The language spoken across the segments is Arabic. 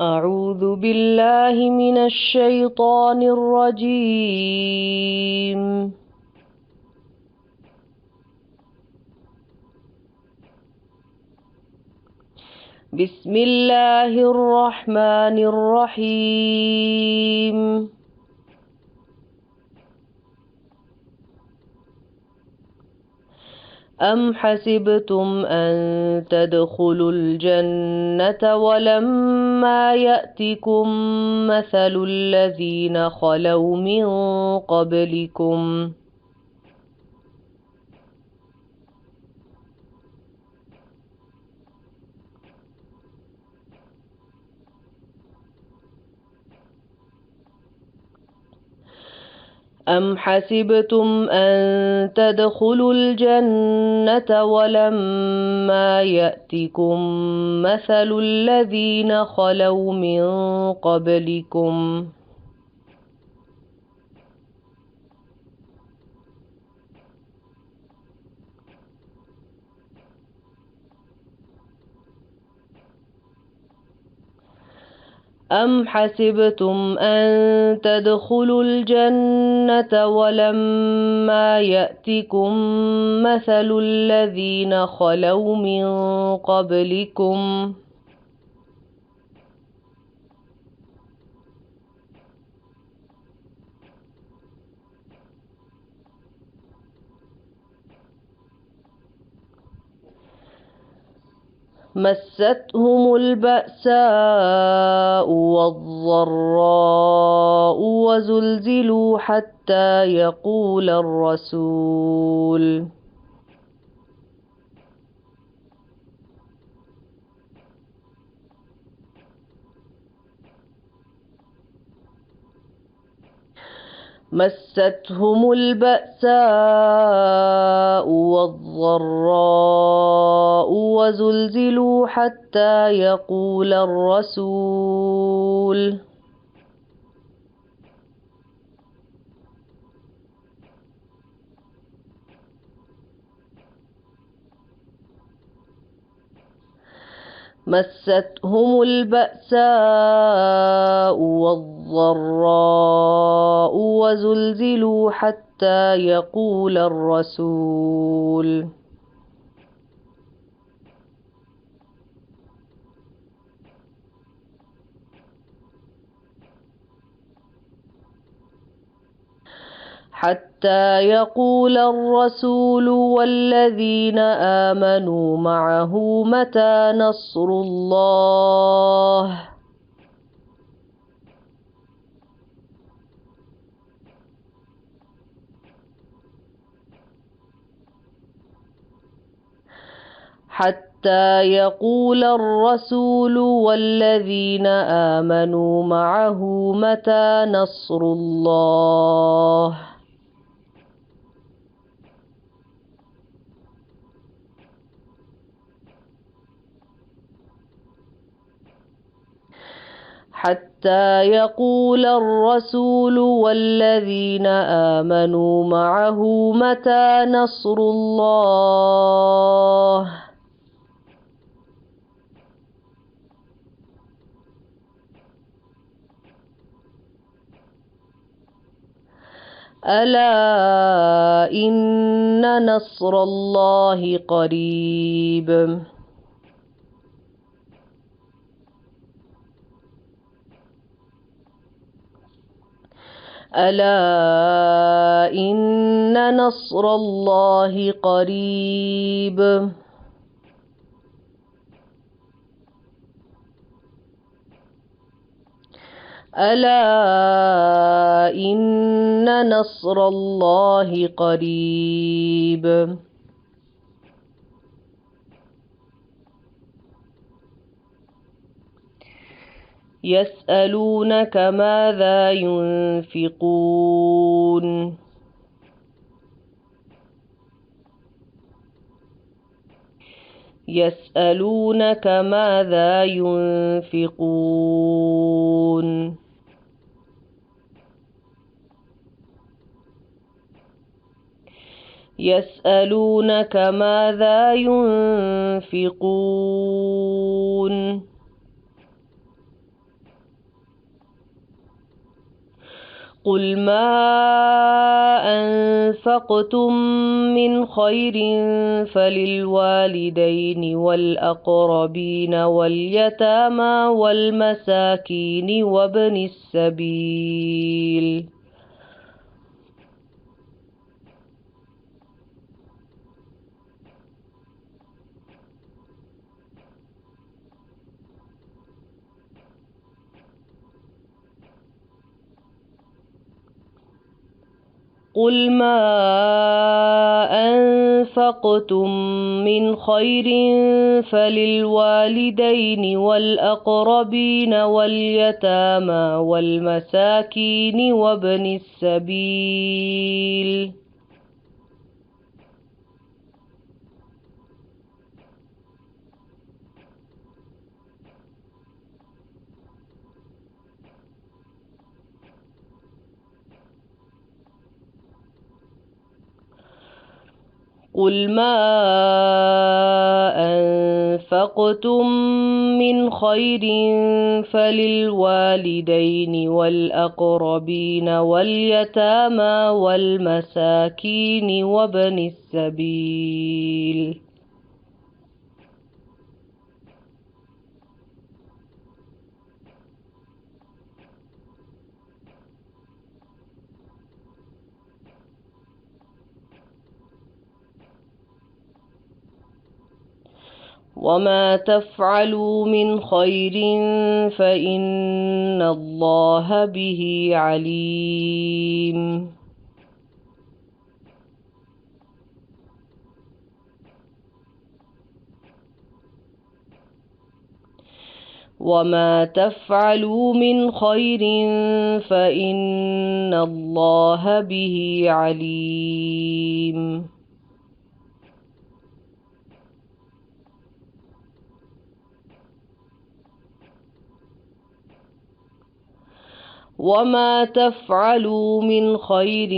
أعوذ بالله من الشيطان الرجيم. بسم الله الرحمن الرحيم. أم حسبتم أن تدخلوا الجنة ولما يأتكم مثل الذين خلوا من قبلكم أم حسبتم أن تدخلوا الجنة ولما يأتكم مثل الذين خلوا من قبلكم أم حسبتم أن تدخلوا الجنة ولما يأتكم مثل الذين خلوا من قبلكم مستهم البأساء والضراء وزلزلوا حتى يقول الرسول مستهم البأساء والضراء وزلزلوا حتى يقول الرسول مستهم البأساء والضراء وزلزلوا حتى يقول الرسول والذين آمنوا معه متى نصر الله حتى يقول الرسول والذين آمنوا معه متى نصر الله حتى يقول الرسول والذين آمنوا معه متى نصر الله ألا إن نصر الله قريب ألا إن نصر الله قريب ألا إن نصر الله قريب يسألونك ماذا ينفقون يسألونك ماذا ينفقون يسألونك ماذا ينفقون قل ما أنفقتم من خير فللوالدين والأقربين واليتامى والمساكين وابن السبيل. قل ما أنفقتم من خير فللوالدين والأقربين واليتامى والمساكين وابن السبيل. قل ما أنفقتم من خير فللوالدين والأقربين واليتامى والمساكين وابن السبيل. وما تفعلوا من خير فإن الله به عليم. وما تفعلوا من خير فإن الله به عليم. وما تفعلوا من خير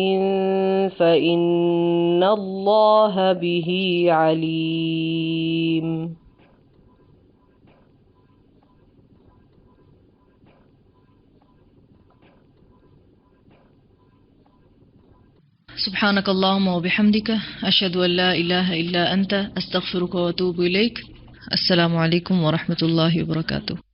فإن الله به عليم. سبحانك اللهم وبحمدك أشهد أن لا إله إلا أنت أستغفرك وأتوب إليك. السلام عليكم ورحمة الله وبركاته.